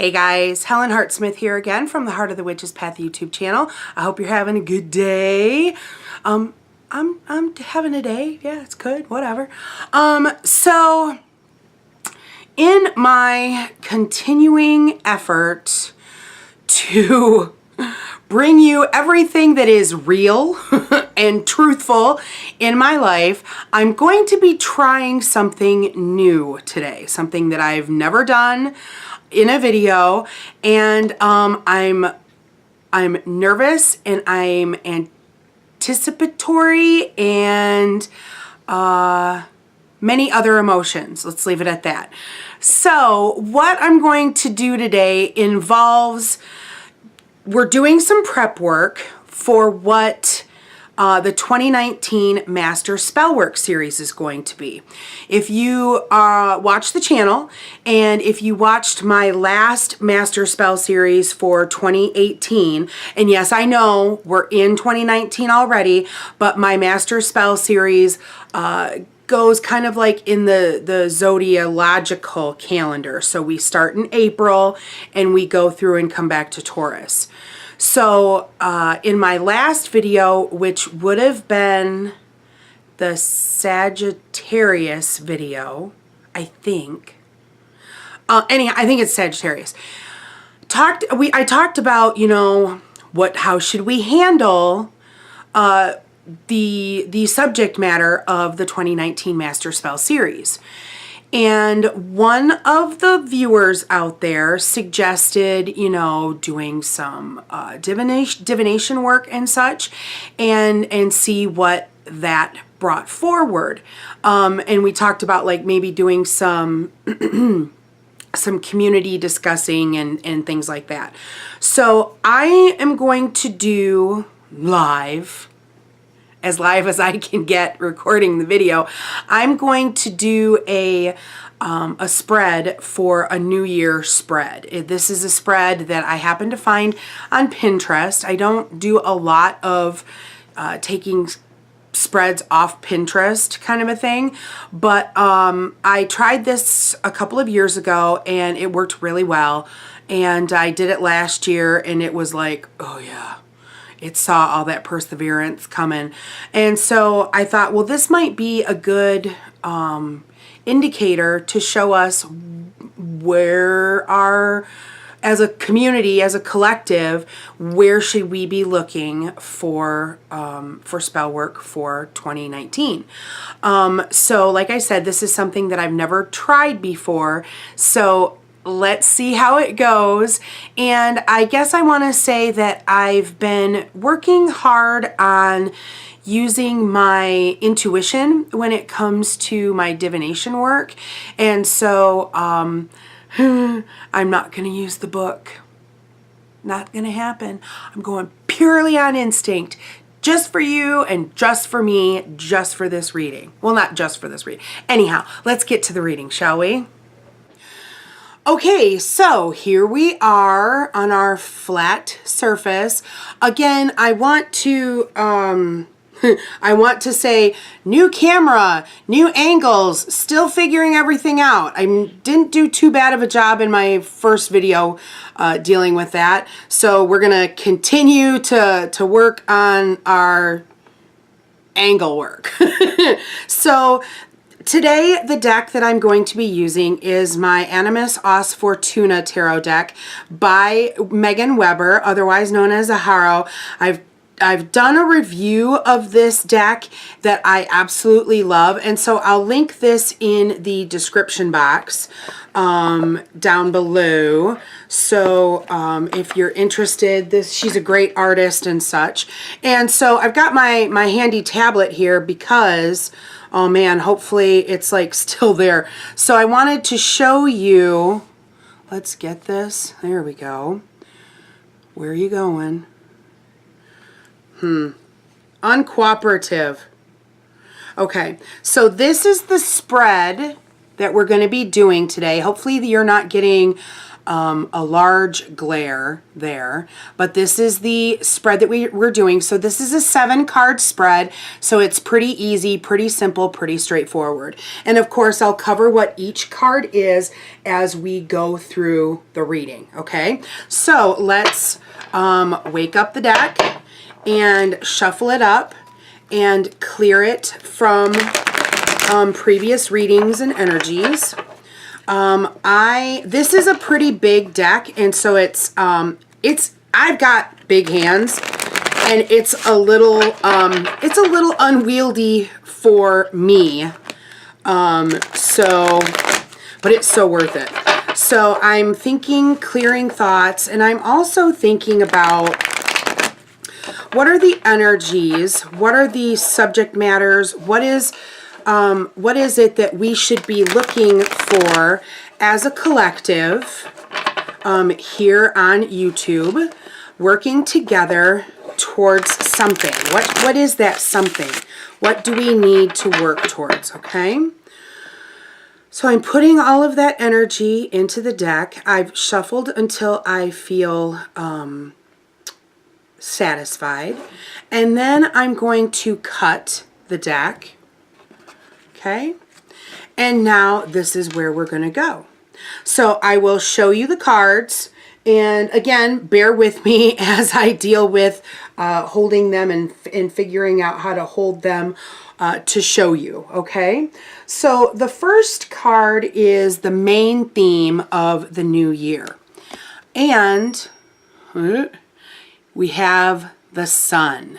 Hey guys, Helen Hartsmith here again from the Heart of the Witch's Path YouTube channel. I hope you're having a good day. I'm having a day. Yeah, it's good. Whatever. So in my continuing effort to bring you everything that is real and truthful in my life, I'm going to be trying something new today, something that I've never done in a video, and I'm nervous and I'm anticipatory and many other emotions. Let's leave it at that. So what I'm going to do today involves, we're doing some prep work for what the 2019 Master Spellwork series is going to be. If you watch the channel, and if you watched my last Master Spell series for 2018, and yes, I know we're in 2019 already, but my Master Spell series goes kind of like in the zodiacal calendar. So we start in April and we go through and come back to Taurus. So in my last video, which would have been the Sagittarius video, I think. Anyhow, I think it's Sagittarius. I talked about, you know, how should we handle the subject matter of the 2019 Master Spell series. And one of the viewers out there suggested, you know, doing some divination work and such, and see what that brought forward. And we talked about like maybe doing some some community discussing and things like that. So I am going to do live as I can get recording the video. I'm going to do a spread for a New Year spread. This is a spread that I happen to find on Pinterest. I don't do a lot of taking spreads off Pinterest kind of a thing, but I tried this a couple of years ago and it worked really well. And I did it last year and it was like, oh yeah. It saw all that perseverance coming. And so I thought, well, this might be a good indicator to show us where as a community, as a collective, where should we be looking for spell work for 2019. So like I said, this is something that I've never tried before. So let's see how it goes. And I guess I want to say that I've been working hard on using my intuition when it comes to my divination work. And so I'm not going to use the book. Not going to happen. I'm going purely on instinct. Just for you and just for me, just for this reading. Well, not just for this reading. Anyhow, let's get to the reading, shall we? Okay, so here we are on our flat surface. Again, I want to say new camera, new angles, still figuring everything out. I didn't do too bad of a job in my first video dealing with that. So we're gonna continue to work on our angle work. So today, the deck that I'm going to be using is my Animus Os Fortuna Tarot deck by Megan Weber, otherwise known as Aharo. I've done a review of this deck that I absolutely love, and so I'll link this in the description box down below. So if you're interested, she's a great artist and such. And so I've got my handy tablet here because, oh man, hopefully it's like still there. So I wanted to show you, let's get this, there we go. Where are you going? Uncooperative. Okay, so this is the spread that we're going to be doing today. Hopefully you're not getting a large glare there, but this is the spread that we're doing. So this is a 7-card spread, so it's pretty easy, pretty simple, pretty straightforward. And of course, I'll cover what each card is as we go through the reading, okay? So let's wake up the deck and shuffle it up and clear it from previous readings and energies. This is a pretty big deck, and so I've got big hands, and it's a little unwieldy for me. But it's so worth it. So I'm thinking clearing thoughts, and I'm also thinking about what are the energies, what are the subject matters, what is it that we should be looking for as a collective here on YouTube, working together towards something? What is that something? What do we need to work towards, okay? So I'm putting all of that energy into the deck. I've shuffled until I feel satisfied. And then I'm going to cut the deck. Okay, and now this is where we're going to go. So I will show you the cards, and again, bear with me as I deal with holding them and figuring out how to hold them to show you, okay? So the first card is the main theme of the new year, and we have the sun.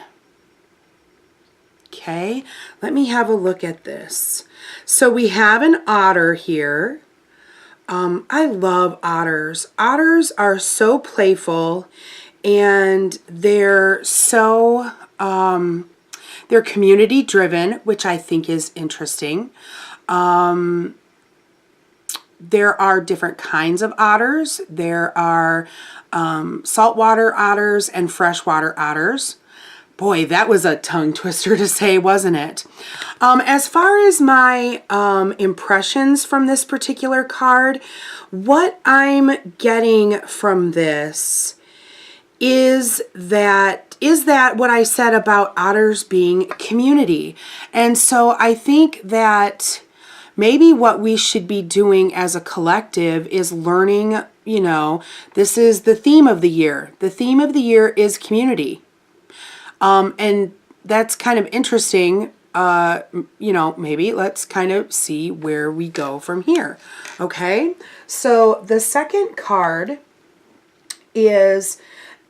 Okay, let me have a look at this. So we have an otter here. I love otters. Otters are so playful, and they're so, they're community driven, which I think is interesting. There are different kinds of otters. There are saltwater otters and freshwater otters. Boy, that was a tongue twister to say, wasn't it? As far as my impressions from this particular card, what I'm getting from this is that what I said about otters being community. And so I think that maybe what we should be doing as a collective is learning, you know, this is the theme of the year. The theme of the year is community. And that's kind of interesting. You know, maybe let's kind of see where we go from here. Okay, so the second card is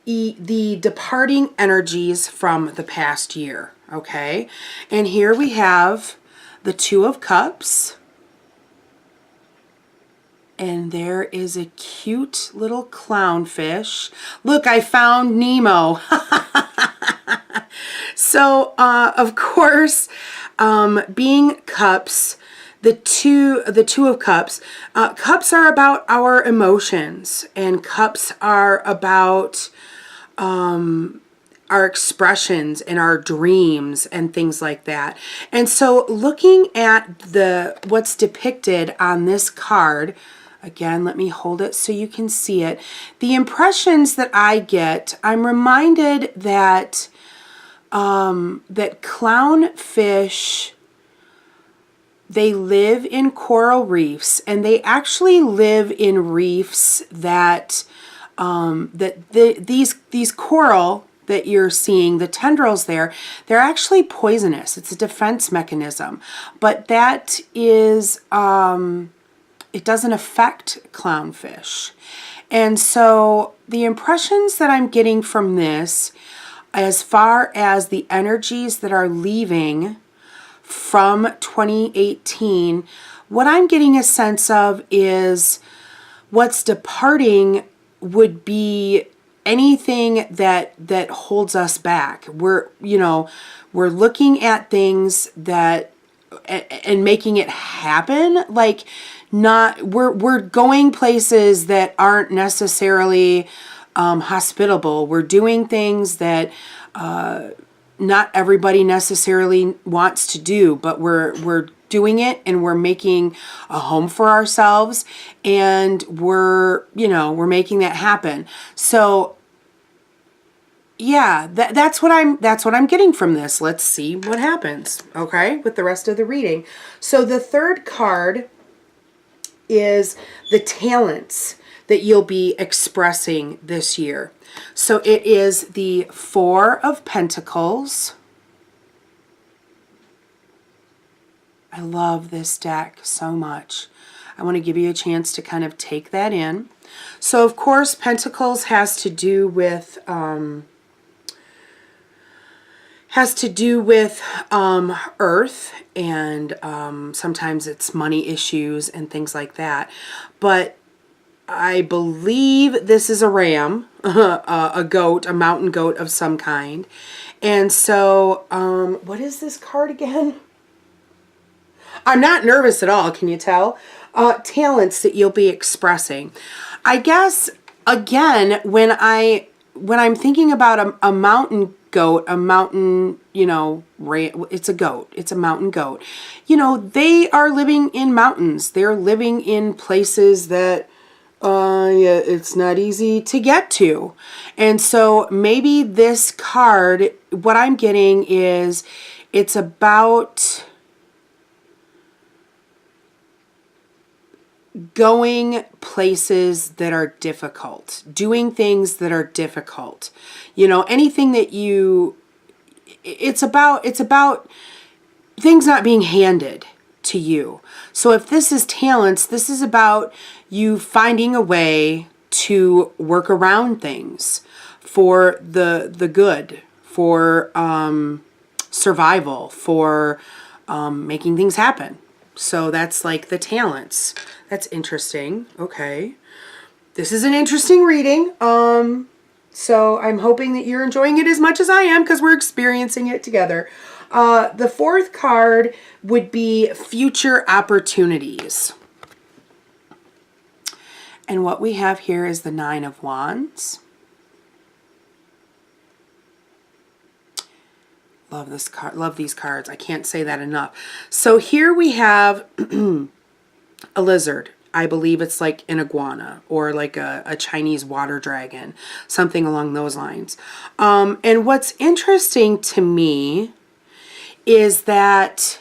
the departing energies from the past year. Okay, and here we have the Two of Cups. And there is a cute little clownfish. Look, I found Nemo. So, of course, being cups, the two of cups, cups are about our emotions, and cups are about our expressions and our dreams and things like that. And so looking at what's depicted on this card, again, let me hold it so you can see it. The impressions that I get, I'm reminded that that clownfish, they live in coral reefs, and they actually live in reefs that these coral that you're seeing, the tendrils there, they're actually poisonous. It's a defense mechanism, but that is it doesn't affect clownfish. And so the impressions that I'm getting from this, as far as the energies that are leaving from 2018, what I'm getting a sense of is what's departing would be anything that holds us back. We're looking at things that and making it happen, like we're going places that aren't necessarily hospitable. We're doing things that not everybody necessarily wants to do, but we're doing it, and we're making a home for ourselves, and we're making that happen. So yeah, that's what I'm getting from this. Let's see what happens, okay, with the rest of the reading. So the third card is the talents that you'll be expressing this year. So it is the Four of Pentacles. I love this deck so much. I want to give you a chance to kind of take that in. So of course, Pentacles has to do with earth, and sometimes it's money issues and things like that. But I believe this is a ram, a goat, a mountain goat of some kind. And so, what is this card again? I'm not nervous at all, can you tell? Talents that you'll be expressing. I guess, again, when I'm thinking about a mountain goat, a mountain, it's a goat, it's a mountain goat. They are living in mountains. They're living in places that, yeah, it's not easy to get to. And so maybe this card, what I'm getting is it's about going places that are difficult, doing things that are difficult, anything that it's about things not being handed to you. So if this is talents, this is about you finding a way to work around things for the good, for survival, for making things happen. So that's like the talents. That's interesting. Okay. This is an interesting reading. So I'm hoping that you're enjoying it as much as I am, because we're experiencing it together. The fourth card would be future opportunities. And what we have here is the Nine of Wands. Love this card. Love these cards. I can't say that enough. So here we have a lizard. I believe it's like an iguana or like a Chinese water dragon, something along those lines. And what's interesting to me is that,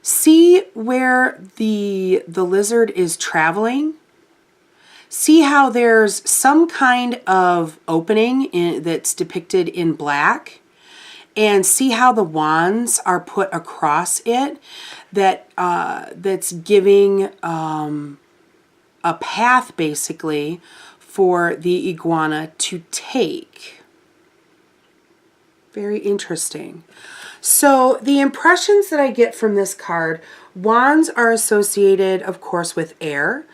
see where the lizard is traveling? See how there's some kind of opening that's depicted in black? And see how the wands are put across it, that's giving a path basically for the iguana to take. Very interesting. So the impressions that I get from this card, wands are associated, of course, with air.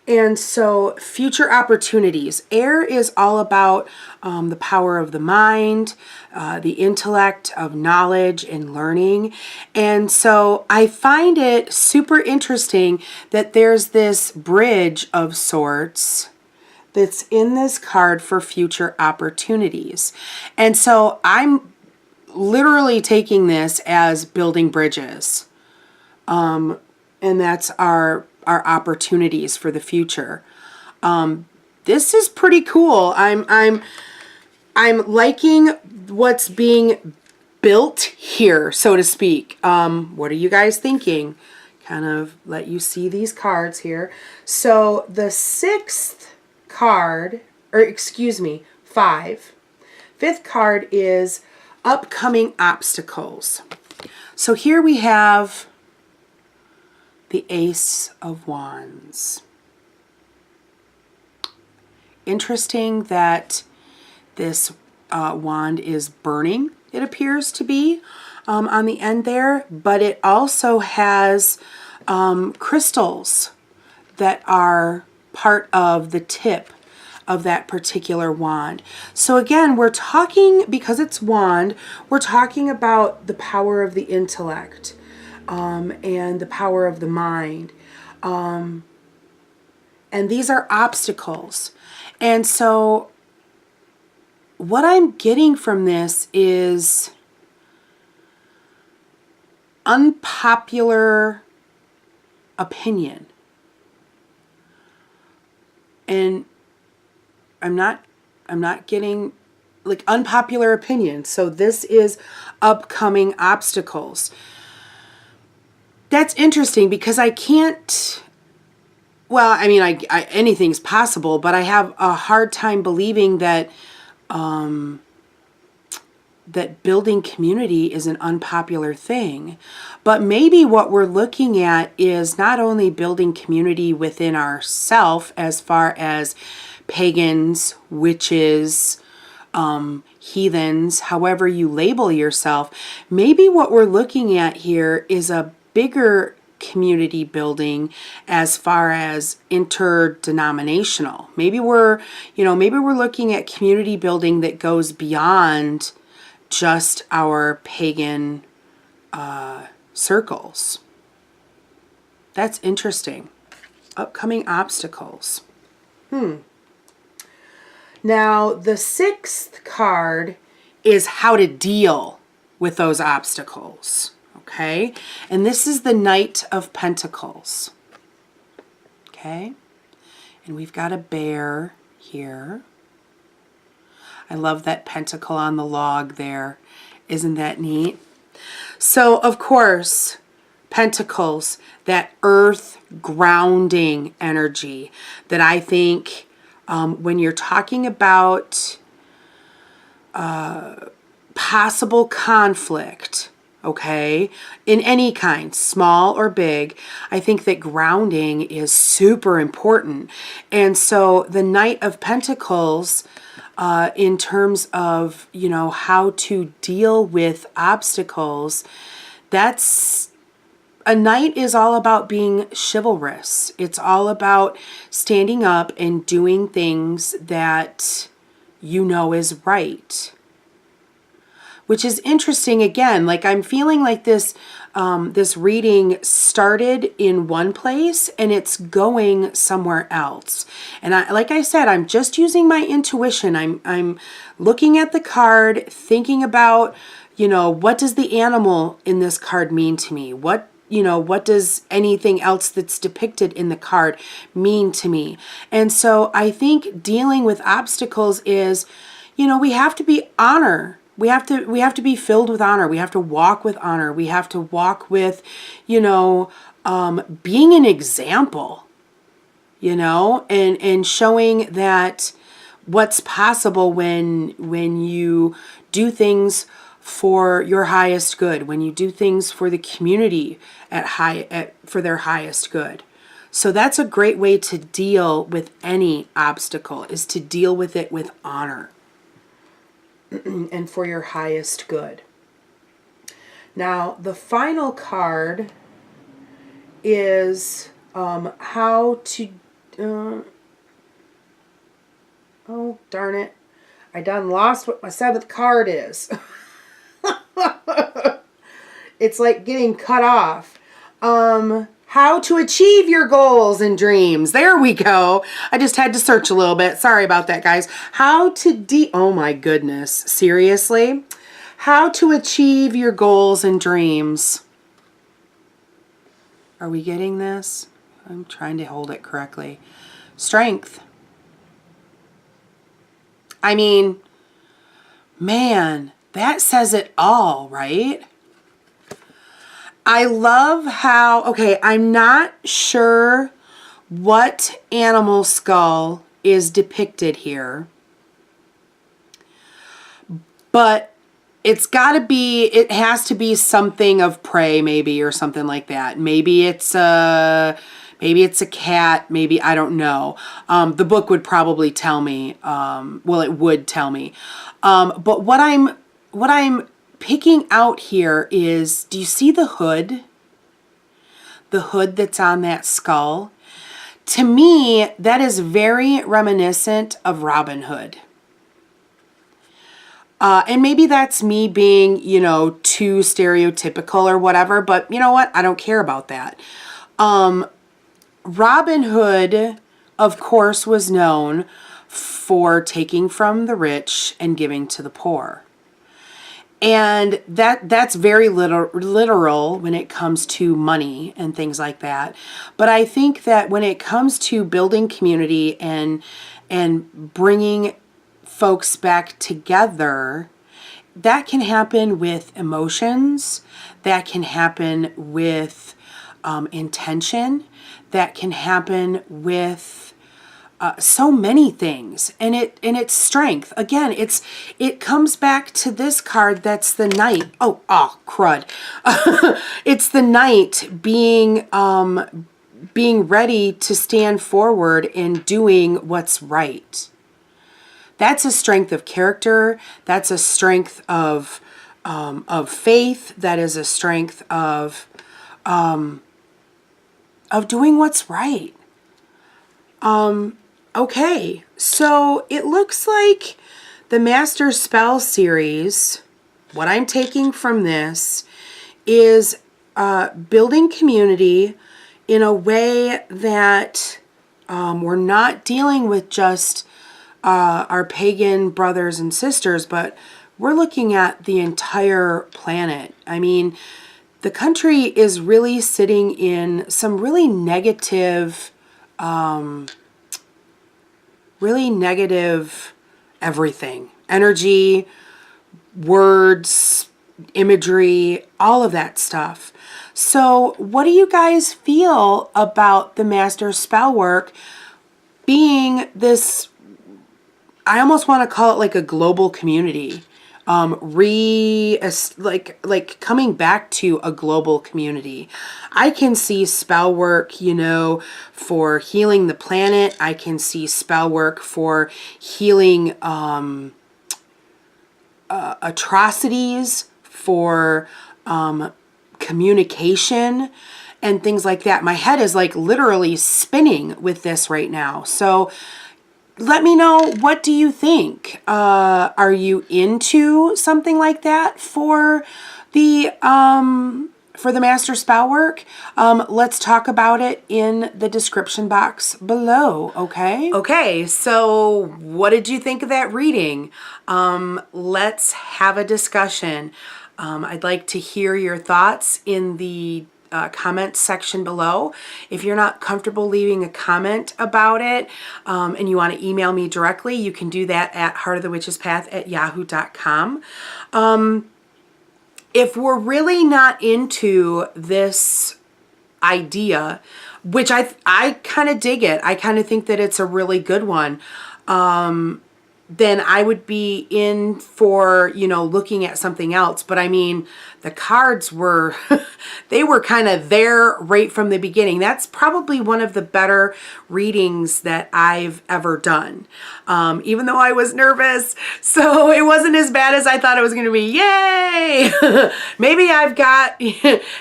And so future opportunities. Air is all about the power of the mind, the intellect of knowledge and learning. And so I find it super interesting that there's this bridge of sorts that's in this card for future opportunities. And so I'm literally taking this as building bridges. And that's our opportunities for the future. This is pretty cool. I'm liking what's being built here, so to speak. What are you guys thinking? Kind of let you see these cards here. So the sixth card, or excuse me, fifth card is upcoming obstacles. So here we have the Ace of Wands. Interesting that this wand is burning, it appears to be, on the end there, but it also has crystals that are part of the tip of that particular wand. So again, we're talking, because it's wand, we're talking about the power of the intellect. And the power of the mind. And these are obstacles. And so what I'm getting from this is unpopular opinion. And I'm not getting like unpopular opinion. So this is upcoming obstacles. That's interesting because I can't, well, I mean, I anything's possible, but I have a hard time believing that that building community is an unpopular thing. But maybe what we're looking at is not only building community within ourself as far as pagans, witches, heathens, however you label yourself. Maybe what we're looking at here is a bigger community building as far as interdenominational. Maybe we're looking at community building that goes beyond just our pagan circles. That's interesting. Upcoming obstacles. Now, the 6th card is how to deal with those obstacles. Okay? And this is the Knight of Pentacles. Okay? And we've got a bear here. I love that pentacle on the log there. Isn't that neat? So, of course, pentacles, that earth grounding energy that I think when you're talking about possible conflict, okay, in any kind, small or big, I think that grounding is super important. And so the Knight of Pentacles, in terms of, you know, how to deal with obstacles, that's, a knight is all about being chivalrous. It's all about standing up and doing things that you know is right. Which is interesting again, like I'm feeling like this this reading started in one place and it's going somewhere else. And like I said, I'm just using my intuition. I'm looking at the card, thinking about, you know, what does the animal in this card mean to me? What does anything else that's depicted in the card mean to me? And so I think dealing with obstacles is, you know, we have to be honor. We have to be filled with honor. We have to walk with honor. We have to walk with, you know, being an example, you know, and showing that what's possible when you do things for your highest good, when you do things for the community for their highest good. So that's a great way to deal with any obstacle, is to deal with it with honor and for your highest good. Now, the final card is how to... oh, darn it. I done lost what my 7th card is. It's like getting cut off. How to achieve your goals and dreams. There we go. I just had to search a little bit. Sorry about that, guys. How to oh my goodness. Seriously? How to achieve your goals and dreams. Are we getting this? I'm trying to hold it correctly. Strength. I mean, man, that says it all, right? I love how, okay, I'm not sure what animal skull is depicted here, but it has to be something of prey maybe, or something like that. Maybe it's a cat, maybe, I don't know. The book would probably tell me, well, it would tell me. But what I'm picking out here is, do you see the hood? The hood that's on that skull? To me, that is very reminiscent of Robin Hood. And maybe that's me being, you know, too stereotypical or whatever, but you know what? I don't care about that. Robin Hood, of course, was known for taking from the rich and giving to the poor. And that's very literal when it comes to money and things like that. But I think that when it comes to building community and bringing folks back together, that can happen with emotions, that can happen with intention, that can happen with so many things, and it's strength. Again, it comes back to this card. That's the Knight. Oh, crud! It's the Knight being ready to stand forward in doing what's right. That's a strength of character. That's a strength of faith. That is a strength of doing what's right. Okay, so it looks like the Master Spell series, what I'm taking from this is building community in a way that we're not dealing with just our pagan brothers and sisters, but we're looking at the entire planet. I mean, the country is really sitting in some really negative everything. Energy, words, imagery, all of that stuff. So what do you guys feel about the Master Spell work being this, I almost want to call it like a global community. Like coming back to a global community. I can see spell work, you know, for healing the planet. I can see spell work for healing atrocities, for communication and things like that. My head is like literally spinning with this right now. So let me know, what do you think? Are you into something like that for the Master Spell work? Let's talk about it in the description box below, okay? Okay, so what did you think of that reading? Let's have a discussion. I'd like to hear your thoughts in the comment section below. If you're not comfortable leaving a comment about it and you want to email me directly, you can do that at heartofthewitchespath@yahoo.com. If we're really not into this idea, which I kind of dig it, I kind of think that it's a really good one, then I would be in for, you know, looking at something else. But I mean, the cards were, they were kind of there right from the beginning. That's probably one of the better readings that I've ever done. Even though I was nervous, so it wasn't as bad as I thought it was going to be. Yay! Maybe I've got,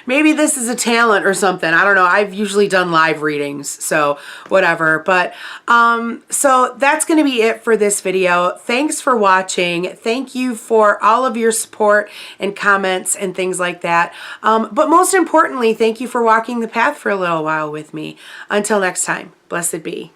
maybe this is a talent or something. I don't know. I've usually done live readings, so whatever. But so that's going to be it for this video. Thanks for watching. Thank you for all of your support and comments and things like that. But most importantly, thank you for walking the path for a little while with me. Until next time, blessed be.